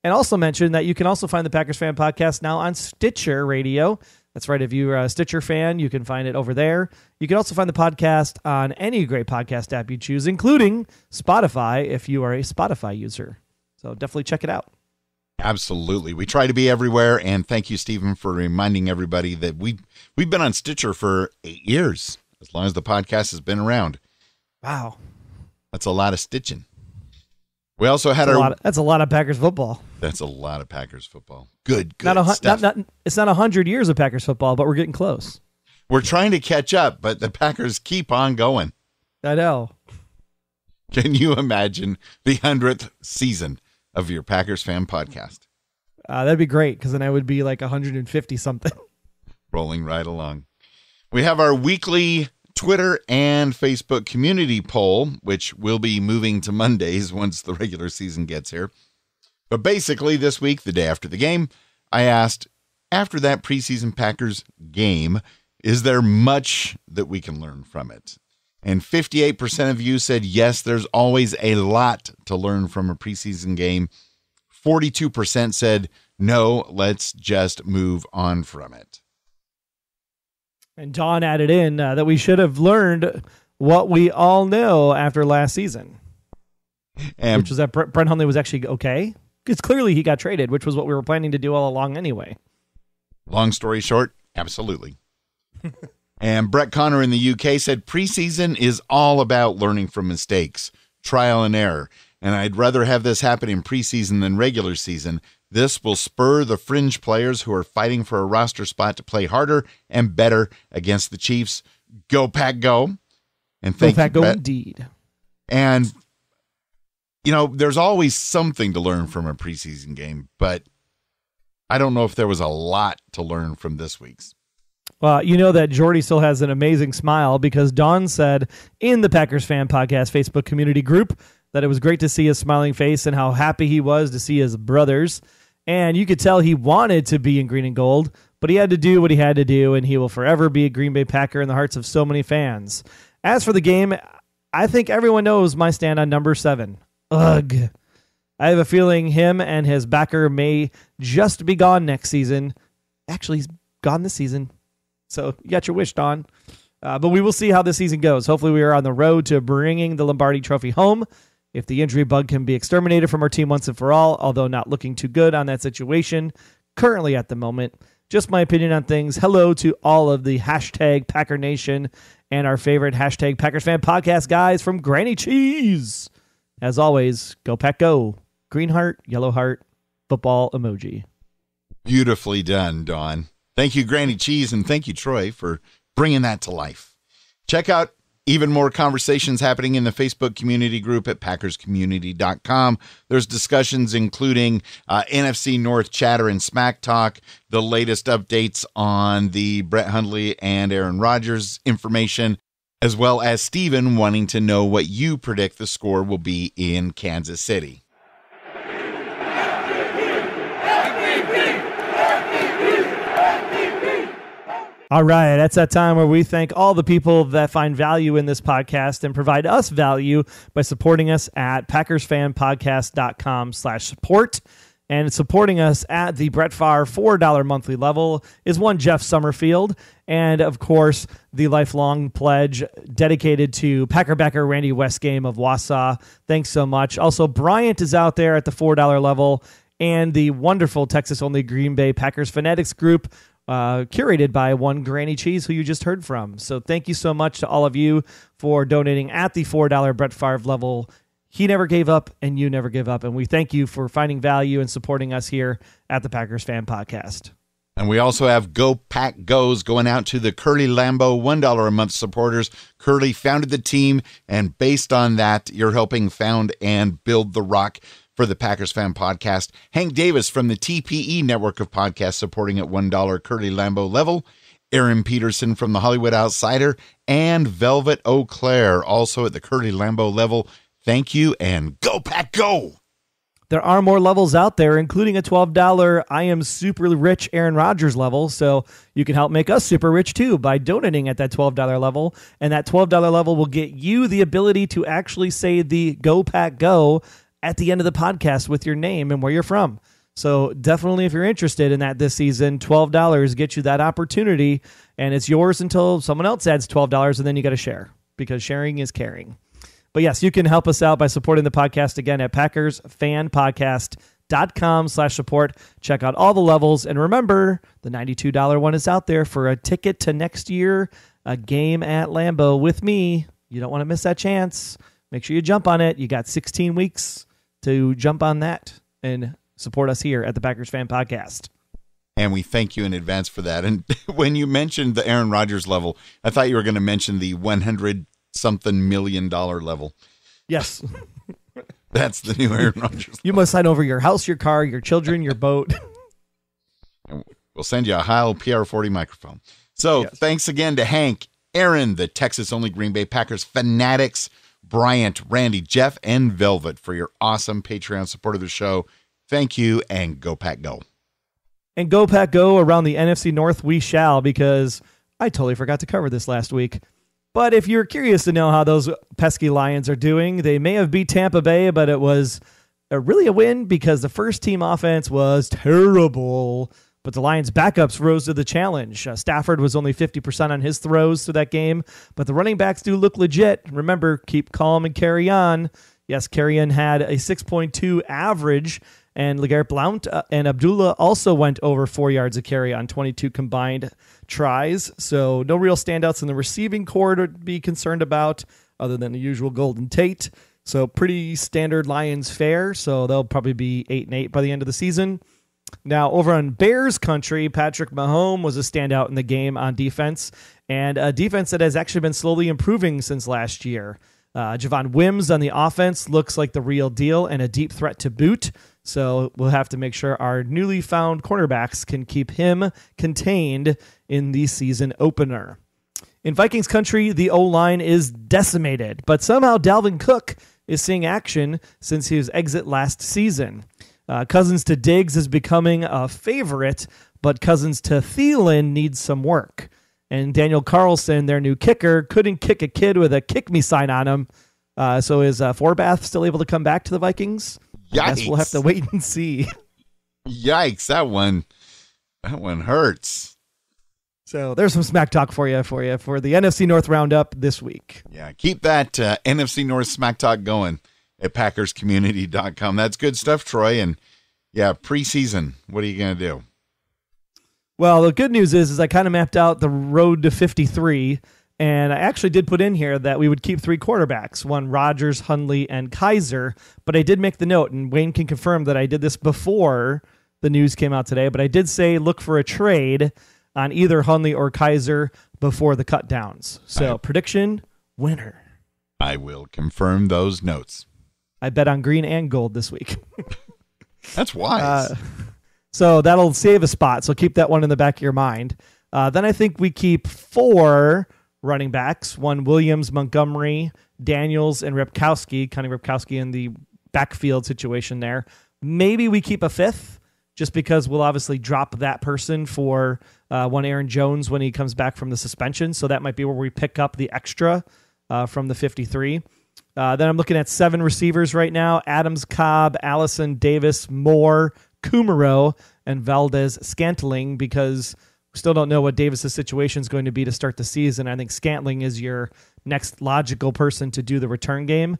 A: And also mention that you can also find the Packers Fan Podcast now on Stitcher Radio. That's right. If you're a Stitcher fan, you can find it over there. You can also find the podcast on any great podcast app you choose, including Spotify if you are a Spotify user. So definitely check it out.
C: Absolutely. We try to be everywhere. And thank you, Stephen, for reminding everybody that we've been on Stitcher for 8 years, as long as the podcast has been around.
A: Wow.
C: That's a lot of stitching. We also had
A: that's a lot of Packers football.
C: That's a lot of Packers football. Good
A: stuff. It's not 100 years of Packers football, but we're getting close.
C: We're trying to catch up, but the Packers keep on going.
A: I know.
C: Can you imagine the 100th season of your Packers Fan Podcast?
A: That'd be great, because then I would be like 150 something.
C: Rolling right along. We have our weekly Twitter and Facebook community poll, which will be moving to Mondays once the regular season gets here. But basically this week, the day after the game, I asked, after that preseason Packers game, is there much that we can learn from it? And 58% of you said, yes, there's always a lot to learn from a preseason game. 42% said, no, let's just move on from it.
A: And Don added in that we should have learned what we all know after last season, which was that Brent Hundley was actually okay. Because clearly he got traded, which was what we were planning to do all along anyway.
C: Long story short, absolutely. And Brett Connor in the UK said preseason is all about learning from mistakes, trial and error. And I'd rather have this happen in preseason than regular season. This will spur the fringe players who are fighting for a roster spot to play harder and better against the Chiefs. Go Pack Go. And thank you, Brett.
A: Go indeed.
C: And, you know, there's always something to learn from a preseason game, but I don't know if there was a lot to learn from this week's.
A: Well, you know that Jordy still has an amazing smile, because Don said in the Packers Fan Podcast Facebook community group that it was great to see his smiling face and how happy he was to see his brothers. And you could tell he wanted to be in green and gold, but he had to do what he had to do, and he will forever be a Green Bay Packer in the hearts of so many fans. As for the game, I think everyone knows my stand on number 7. Ugh. I have a feeling him and his backer may just be gone next season. Actually, he's gone this season. So you got your wish, Don. But we will see how this season goes. Hopefully we are on the road to bringing the Lombardi Trophy home. If the injury bug can be exterminated from our team once and for all, although not looking too good on that situation currently at the moment. Just my opinion on things. Hello to all of the hashtag Packer Nation and our favorite hashtag Packers Fan Podcast guys from Granny Cheese. As always, go Pack Go. Green heart, yellow heart, football emoji.
C: Beautifully done, Dawn. Thank you, Granny Cheese, and thank you, Troy, for bringing that to life. Check out Even more conversations happening in the Facebook community group at packerscommunity.com. There's discussions including NFC North chatter and smack talk, the latest updates on the Brett Hundley and Aaron Rodgers information, as well as Steven wanting to know what you predict the score will be in Kansas City.
A: All right, that's that time where we thank all the people that find value in this podcast and provide us value by supporting us at PackersFanPodcast.com/support. And supporting us at the Brett Favre $4 monthly level is one Jeff Summerfield. And, of course, the lifelong pledge dedicated to Packerbacker Randy Westgame of Wausau. Thanks so much. Also, Bryant is out there at the $4 level, and the wonderful Texas-only Green Bay Packers Fanatics group, curated by one Granny Cheese, who you just heard from. So thank you so much to all of you for donating at the $4 Brett Favre level. He never gave up, and you never give up. And we thank you for finding value and supporting us here at the Packers Fan Podcast.
C: And we also have Go Pack Goes going out to the Curly Lambeau $1 a month supporters. Curly founded the team, and based on that, you're helping found and build the rock for the Packers Fan Podcast. Hank Davis from the TPE network of podcasts supporting at $1 Curly Lambeau level. Aaron Peterson from the Hollywood Outsider, and Velvet Eau Claire also at the Curly Lambeau level. Thank you, and go Pack Go!
A: There are more levels out there, including a $12 I Am Super Rich Aaron Rodgers level, so you can help make us super rich too by donating at that $12 level, and that $12 level will get you the ability to actually say the Go Pack Go at the end of the podcast with your name and where you're from. So definitely, if you're interested in that this season, $12 gets you that opportunity, and it's yours until someone else adds $12, and then you got to share, because sharing is caring. But yes, you can help us out by supporting the podcast again at PackersFanPodcast.com/support. Check out all the levels. And remember, the $92 one is out there for a ticket to next year, a game at Lambeau with me. You don't want to miss that chance. Make sure you jump on it. You got 16 weeks to jump on that and support us here at the Packers Fan Podcast.
C: And we thank you in advance for that. And when you mentioned the Aaron Rodgers level, I thought you were going to mention the $100-something million level.
A: Yes.
C: That's the new Aaron Rodgers.
A: You must sign over your house, your car, your children, your boat.
C: And we'll send you a Heil PR40 microphone. So yes. Thanks again to Hank, Aaron, the Texas-only Green Bay Packers fanatics, Bryant, Randy, Jeff, and Velvet for your awesome Patreon support of the show. Thank you, and go Pack Go.
A: And go Pack Go around the NFC North we shall, because I totally forgot to cover this last week. But if you're curious to know how those pesky Lions are doing, they may have beat Tampa Bay, but it was really a win because the first team offense was terrible. But the Lions' backups rose to the challenge. Stafford was only 50% on his throws through that game, but the running backs do look legit. Remember, keep calm and carry on. Yes, Carrion had a 6.2 average, and LeGarrette Blount and Abdullah also went over 4 yards a carry on 22 combined tries. So no real standouts in the receiving corps to be concerned about other than the usual Golden Tate. So pretty standard Lions fare. So they'll probably be 8-8 by the end of the season. Now, over on Bears country, Patrick Mahomes was a standout in the game on defense, and a defense that has actually been slowly improving since last year. Javon Wims on the offense looks like the real deal and a deep threat to boot, so we'll have to make sure our newly found cornerbacks can keep him contained in the season opener. In Vikings country, the O-line is decimated, but somehow Dalvin Cook is seeing action since his exit last season. Cousins to Diggs is becoming a favorite, but Cousins to Thielen needs some work. And Daniel Carlson, their new kicker, couldn't kick a kid with a kick me sign on him. So is Forbath still able to come back to the Vikings?
C: Yikes.
A: I guess we'll have to wait and see.
C: Yikes, that one hurts.
A: So there's some smack talk for the NFC North Roundup this week.
C: Yeah, keep that NFC North smack talk going at PackersCommunity.com. That's good stuff, Troy. And yeah, preseason, what are you going to do?
A: Well, the good news is I kind of mapped out the road to 53, and I actually did put in here that we would keep 3 quarterbacks, one Rodgers, Hundley, and Kaiser, but I did make the note, and Wayne can confirm that I did this before the news came out today, but I did say look for a trade on either Hundley or Kaiser before the cut downs. So prediction, winner.
C: I will confirm those notes.
A: I bet on green and gold this week.
C: That's wise.
A: So that'll save a spot. So keep that one in the back of your mind. Then I think we keep 4 running backs, 1 Williams, Montgomery, Daniels, and Ripkowski, kind of Ripkowski in the backfield situation there. Maybe we keep a 5th just because we'll obviously drop that person for 1 Aaron Jones when he comes back from the suspension. So that might be where we pick up the extra from the 53. Then I'm looking at 7 receivers right now: Adams, Cobb, Allison, Davis, Moore, Kumaro, and Valdez-Scantling, because we still don't know what Davis's situation is going to be to start the season. I think Scantling is your next logical person to do the return game.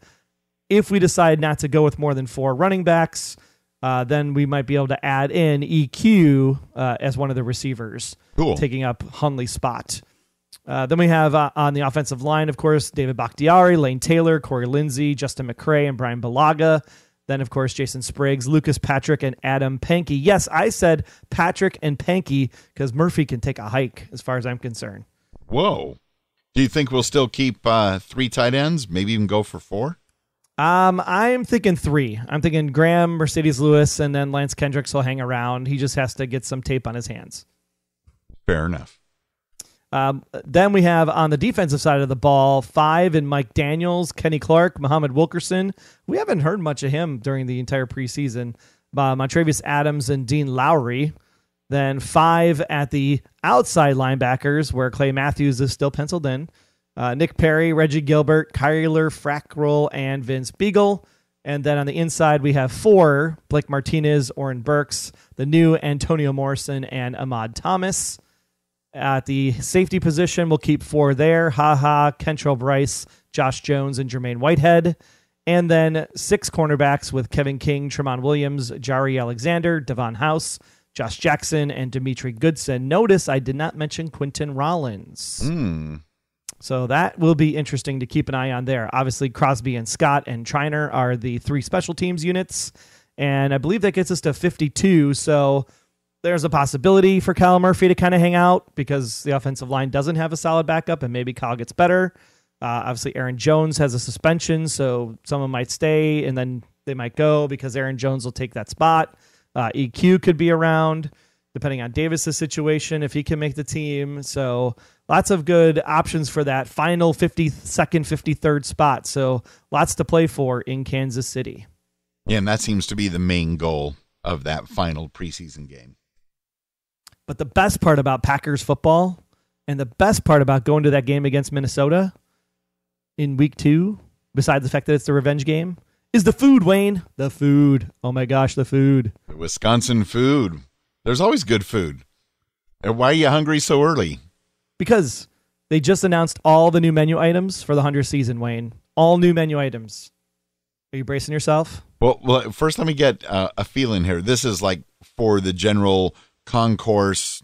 A: If we decide not to go with more than 4 running backs, then we might be able to add in EQ as one of the receivers, taking up Hundley's spot. Then we have on the offensive line, of course, David Bakhtiari, Lane Taylor, Corey Lindsey, Justin McCray, and Brian Balaga. Then, of course, Jason Spriggs, Lucas Patrick, and Adam Pankey. Yes, I said Patrick and Pankey because Murphy can take a hike as far as I'm concerned.
C: Whoa. Do you think we'll still keep 3 tight ends, maybe even go for 4?
A: I'm thinking 3. I'm thinking Graham, Mercedes Lewis, and then Lance Kendricks will hang around. He just has to get some tape on his hands.
C: Fair enough.
A: Then we have on the defensive side of the ball 5 in Mike Daniels, Kenny Clark, Muhammad Wilkerson. We haven't heard much of him during the entire preseason. Montravius Adams and Dean Lowry. Then 5 at the outside linebackers, where Clay Matthews is still penciled in. Nick Perry, Reggie Gilbert, Kyler Frackrell, and Vince Beagle. And then on the inside, we have 4, Blake Martinez, Oren Burks, the new Antonio Morrison, and Ahmad Thomas. At the safety position, we'll keep 4 there: Kentrell Bryce, Josh Jones, and Jermaine Whitehead. And then 6 cornerbacks with Kevin King, Tremont Williams, Jari Alexander, Devon House, Josh Jackson, and Dimitri Goodson. Notice I did not mention Quinton Rollins. So that will be interesting to keep an eye on there. Obviously, Crosby and Scott and Triner are the 3 special teams units. And I believe that gets us to 52. So there's a possibility for Kyle Murphy to kind of hang out because the offensive line doesn't have a solid backup, and maybe Kyle gets better. Obviously, Aaron Jones has a suspension, so someone might stay, and then they might go because Aaron Jones will take that spot. EQ could be around, depending on Davis's situation, if he can make the team. So lots of good options for that final 52nd, 53rd spot. So lots to play for in Kansas City.
C: Yeah, and that seems to be the main goal of that final preseason game.
A: But the best part about Packers football and the best part about going to that game against Minnesota in week 2, besides the fact that it's the revenge game, is the food, Wayne. The food. Oh, my gosh, the food.
C: The Wisconsin food. There's always good food. And why are you hungry so early?
A: Because they just announced all the new menu items for the 100th season, Wayne. All new menu items. Are you bracing yourself?
C: Well, first let me get a feeling here. This is like for the general concourse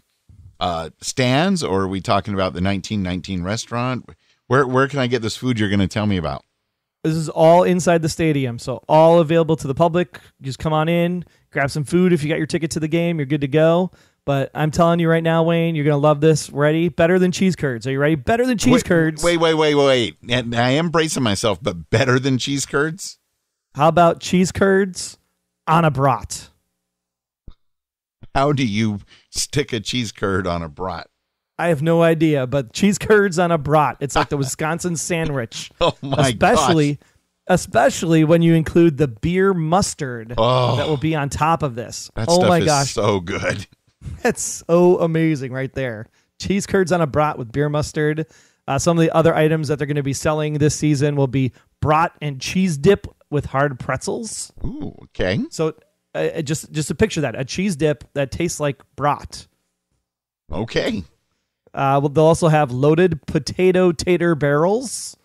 C: stands, or are we talking about the 1919 restaurant? Where can I get this food you're going to tell me about?
A: This is all inside the stadium, so all available to the public. Just come on in, grab some food. If you got your ticket to the game, you're good to go. But I'm telling you right now, Wayne, you're going to love this. Ready? Better than cheese curds. Are you ready? Better than cheese curds.
C: Wait. And I am bracing myself, but better than cheese curds?
A: How about cheese curds on a brat?
C: How do you stick a cheese curd on a brat?
A: I have no idea, but cheese curds on a brat. It's like the Wisconsin sandwich.
C: Oh, my gosh.
A: Especially when you include the beer mustard that will be on top of this.
C: That
A: oh,
C: stuff
A: my
C: is
A: gosh.
C: so good.
A: That's so amazing right there. Cheese curds on a brat with beer mustard. Some of the other items that they're going to be selling this season will be brat and cheese dip with hard pretzels.
C: Ooh, okay.
A: So just to picture that, a cheese dip that tastes like brat.
C: Okay.
A: They'll also have loaded potato tater barrels,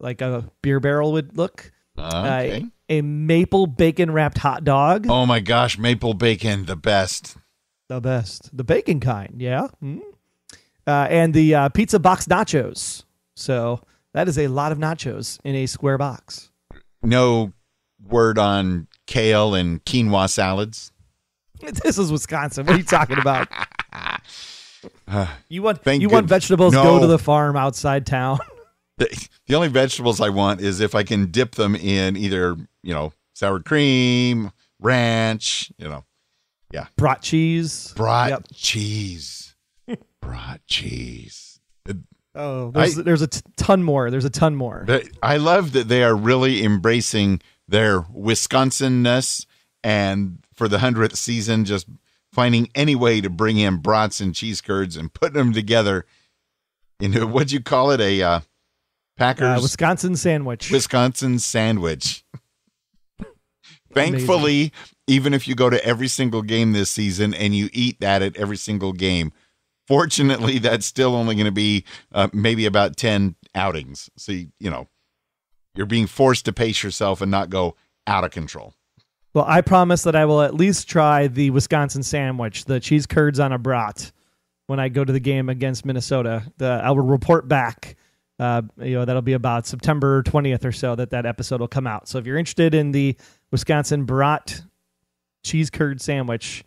A: like a beer barrel would look.
C: Okay.
A: A maple bacon wrapped hot dog.
C: Oh my gosh, maple bacon, the best.
A: The best. The bacon kind, yeah. And the pizza box nachos. So that is a lot of nachos in a square box.
C: No word on kale and quinoa salads?
A: This is Wisconsin. What are you talking about? You want
C: Thank
A: vegetables?
C: No.
A: Go to the farm outside town.
C: The only vegetables I want is if I can dip them in either, sour cream, ranch, yeah.
A: Brat cheese.
C: Brat cheese. Brat cheese.
A: There's a ton more. There's a ton more.
C: I love that they are really embracing their Wisconsin-ness, and for the 100th season, just finding any way to bring in brats and cheese curds and putting them together into, what'd you call it? A Packers
A: Wisconsin sandwich.
C: Wisconsin sandwich. Thankfully, even if you go to every single game this season and you eat that at every single game, fortunately, that's still only going to be maybe about 10 outings. So, you're being forced to pace yourself and not go out of control.
A: Well, I promise that I will at least try the Wisconsin sandwich, the cheese curds on a brat, when I go to the game against Minnesota. I will report back. That'll be about September 20th or so that episode will come out. So if you're interested in the Wisconsin brat cheese curd sandwich,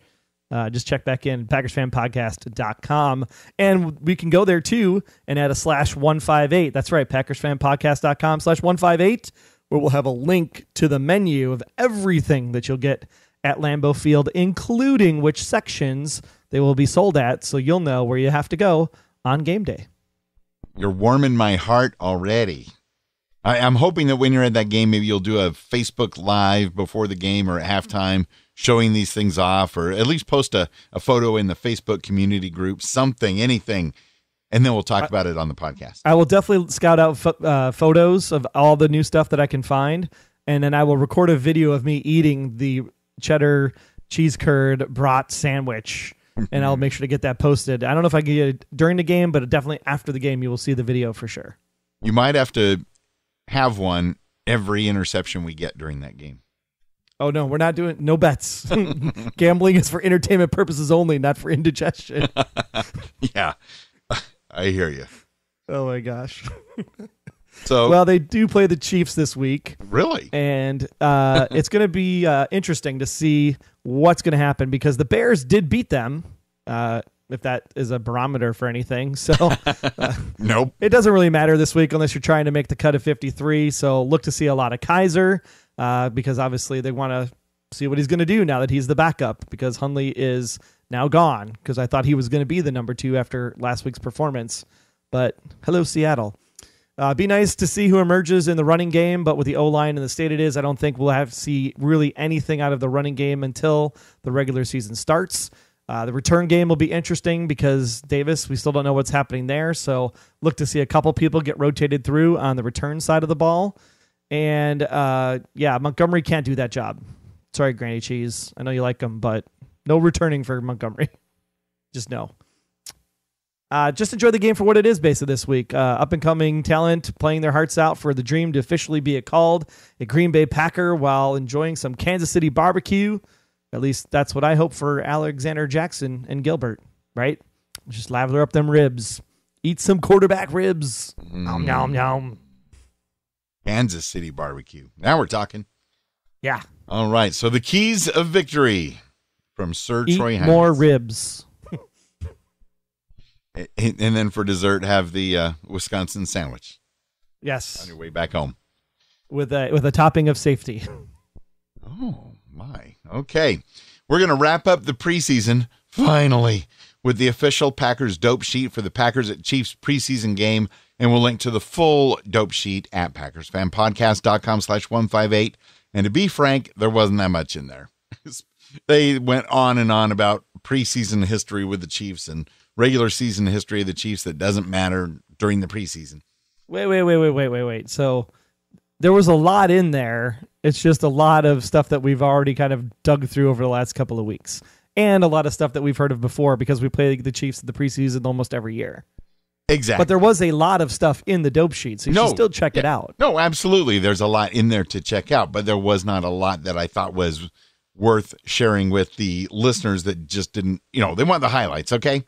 A: just check back in PackersFanPodcast.com. And we can go there too and add a /158. That's right, PackersFanPodcast.com/158, where we'll have a link to the menu of everything that you'll get at Lambeau Field, including which sections they will be sold at, so you'll know where you have to go on game day.
C: You're warming my heart already. I'm hoping that when you're at that game, maybe you'll do a Facebook Live before the game or at halftime showing these things off, or at least post a photo in the Facebook community group, something, anything, and then we'll talk about it on the podcast.
A: I will definitely scout out photos of all the new stuff that I can find, and then I will record a video of me eating the cheddar cheese curd brat sandwich, and I'll make sure to get that posted. I don't know if I can get it during the game, but definitely after the game, you will see the video for sure.
C: You might have to have one every interception we get during that game.
A: Oh, no, we're not doing no bets. Gambling is for entertainment purposes only, not for indigestion.
C: Yeah, I hear you.
A: Oh, my gosh.
C: Well,
A: they do play the Chiefs this week.
C: Really?
A: And it's going to be interesting to see what's going to happen, because the Bears did beat them, if that is a barometer for anything. So
C: nope.
A: It doesn't really matter this week unless you're trying to make the cut of 53. So look to see a lot of Kaiser, because obviously they want to see what he's going to do now that he's the backup, because Hundley is now gone, because I thought he was going to be the number 2 after last week's performance. But hello, Seattle. Be nice to see who emerges in the running game, but with the O-line and the state it is, I don't think we'll have to see really anything out of the running game until the regular season starts. The return game will be interesting because Davis, we still don't know what's happening there, so look to see a couple people get rotated through on the return side of the ball. And, Montgomery can't do that job. Sorry, Granny Cheese. I know you like him, but no returning for Montgomery. Just no. Just enjoy the game for what it is basically this week. Up-and-coming talent playing their hearts out for the dream to officially be called a Green Bay Packer while enjoying some Kansas City barbecue. At least that's what I hope for Alexander Jackson and Gilbert, right? Just lather up them ribs. Eat some quarterback ribs. Nom, nom, nom.
C: Kansas City barbecue. Now we're talking.
A: Yeah.
C: All right. So the keys of victory from Sir Troy Heinritz.
A: More ribs.
C: And then for dessert, have the Wisconsin sandwich.
A: Yes.
C: On your way back home.
A: With a topping of safety.
C: Oh, my. Okay. We're going to wrap up the preseason, finally, with the official Packers dope sheet for the Packers at Chiefs preseason game. And we'll link to the full dope sheet at PackersFanPodcast.com/158. And to be frank, there wasn't that much in there. They went on and on about preseason history with the Chiefs and regular season history of the Chiefs that doesn't matter during the preseason.
A: Wait. So there was a lot in there. It's just a lot of stuff that we've already kind of dug through over the last couple of weeks. And a lot of stuff that we've heard of before because we play the Chiefs at the preseason almost every year.
C: Exactly.
A: But there was a lot of stuff in the dope sheet, so you should still check it out.
C: No, absolutely. There's a lot in there to check out, but there was not a lot that I thought was worth sharing with the listeners that just didn't, they want the highlights, okay?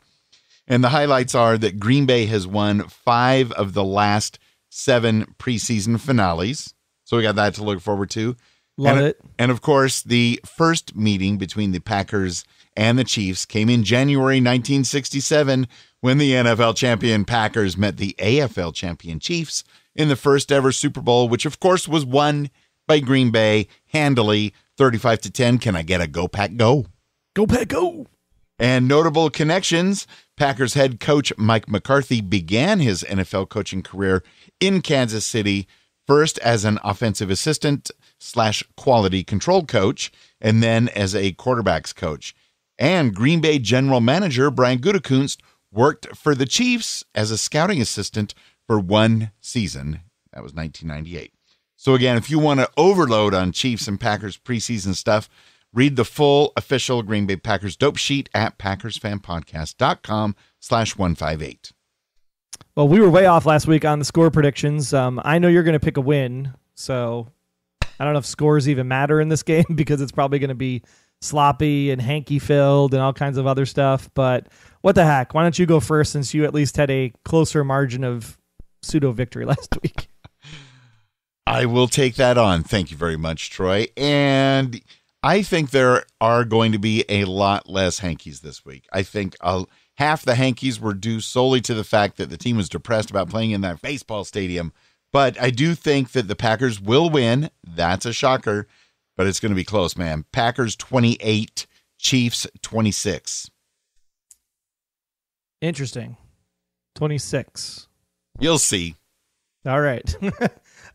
C: And the highlights are that Green Bay has won 5 of the last 7 preseason finales. So we got that to look forward to.
A: Love it.
C: And of course, the first meeting between the Packers and the Chiefs came in January 1967 when the NFL champion Packers met the AFL champion Chiefs in the first ever Super Bowl, which of course was won by Green Bay handily, 35-10. Can I get a go Pack go?
A: Go Pack go!
C: And notable connections, Packers head coach Mike McCarthy began his NFL coaching career in Kansas City, first as an offensive assistant / quality control coach, and then as a quarterbacks coach. And Green Bay general manager Brian Gutekunst worked for the Chiefs as a scouting assistant for one season. That was 1998. So again, if you want to overload on Chiefs and Packers preseason stuff, read the full official Green Bay Packers dope sheet at packersfanpodcast.com/158.
A: Well, we were way off last week on the score predictions. I know you're going to pick a win, so I don't know if scores even matter in this game because it's probably going to be sloppy and hanky-filled and all kinds of other stuff. But what the heck? Why don't you go first since you at least had a closer margin of pseudo-victory last week?
C: I will take that on. Thank you very much, Troy. And I think there are going to be a lot less hankies this week. I think half the hankies were due solely to the fact that the team was depressed about playing in that baseball stadium. But I do think that the Packers will win. That's a shocker, but it's going to be close, man. Packers 28, Chiefs 26.
A: Interesting. 26.
C: You'll see.
A: All right.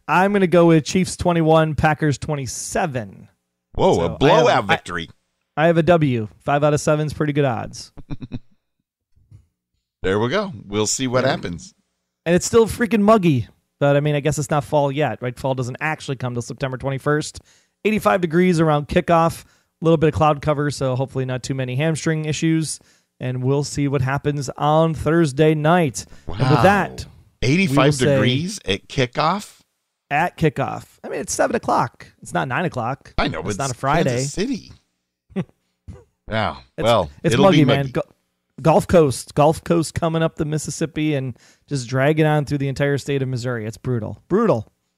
A: I'm going to go with Chiefs 21, Packers 27.
C: Whoa,
A: So
C: a blowout victory.
A: I have a W. 5 out of 7 is pretty good odds.
C: There we go. We'll see what happens.
A: And it's still freaking muggy. But, I mean, I guess it's not fall yet, right? Fall doesn't actually come till September 21st. 85 degrees around kickoff. A little bit of cloud cover, so hopefully not too many hamstring issues. And we'll see what happens on Thursday night.
C: Wow.
A: And with that,
C: 85 degrees at kickoff?
A: At kickoff. I mean, it's 7 o'clock. It's not 9 o'clock.
C: I know, but
A: it's not a Friday.
C: Kansas City. Yeah,
A: it's
C: it'll
A: muggy,
C: be
A: man. Gulf Coast coming up the Mississippi and just dragging on through the entire state of Missouri. It's brutal.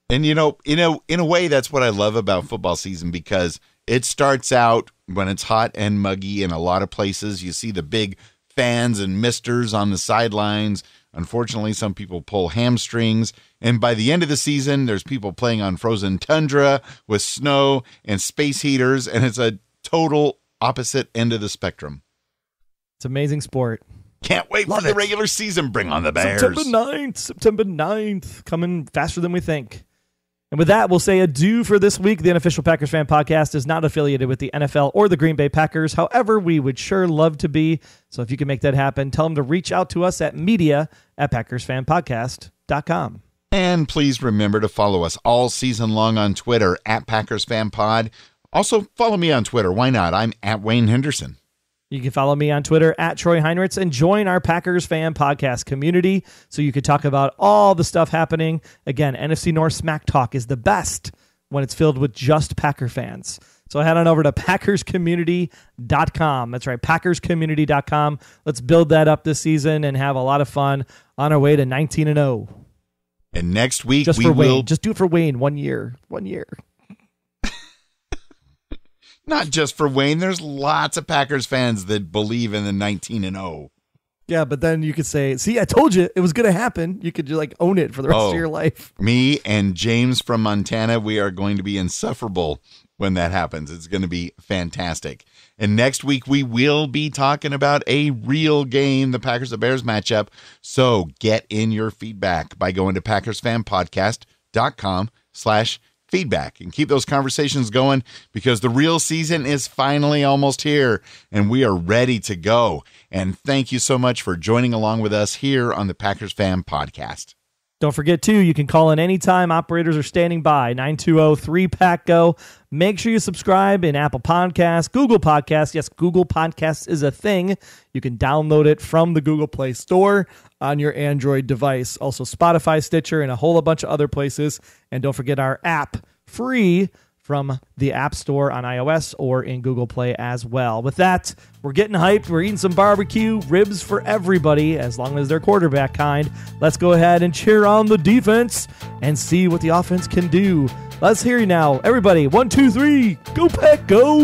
C: And in a way, that's what I love about football season, because it starts out when it's hot and muggy in a lot of places. You see the big fans and misters on the sidelines. Unfortunately, some people pull hamstrings. And by the end of the season, there's people playing on frozen tundra with snow and space heaters. And it's a total opposite end of the spectrum.
A: It's amazing sport.
C: Can't wait for the regular season. Bring on the Bears.
A: September 9th, coming faster than we think. And with that, we'll say adieu for this week. The Unofficial Packers Fan Podcast is not affiliated with the NFL or the Green Bay Packers. However, we would sure love to be. So if you can make that happen, tell them to reach out to us at media@PackersFanPodcast.com.
C: And please remember to follow us all season long on Twitter at PackersFanPod. Also, follow me on Twitter. Why not? I'm at Wayne Henderson.
A: You can follow me on Twitter at Troy Heinritz and join our Packers Fan Podcast community so you can talk about all the stuff happening. Again, NFC North Smack Talk is the best when it's filled with just Packer fans. So head on over to PackersCommunity.com. That's right, PackersCommunity.com. Let's build that up this season and have a lot of fun on our way to 19-0.
C: And next week
A: just for Wayne. Just do it for Wayne 1 year. 1 year.
C: Not just for Wayne. There's lots of Packers fans that believe in the 19-0.
A: Yeah, but then you could say, see, I told you it was going to happen. You could just own it for the rest of your life.
C: Me and James from Montana, we are going to be insufferable when that happens. It's going to be fantastic. And next week, we will be talking about a real game, the Packers-Bears matchup. So get in your feedback by going to PackersFanPodcast.com/feedback and keep those conversations going, because the real season is finally almost here and we are ready to go. And thank you so much for joining along with us here on the Packers Fan Podcast.
A: Don't forget, too, you can call in anytime. Operators are standing by. 920-3PACK-GO. Make sure you subscribe in Apple Podcasts, Google Podcasts. Yes, Google Podcasts is a thing. You can download it from the Google Play Store on your Android device. Also, Spotify, Stitcher, and a whole bunch of other places. And don't forget our app, free from the App Store on iOS or in Google Play as well. With that, we're getting hyped. We're eating some barbecue, ribs for everybody, as long as they're quarterback kind. Let's go ahead and cheer on the defense and see what the offense can do. Let's hear you now. Everybody, 1, 2, 3, go Pack, go!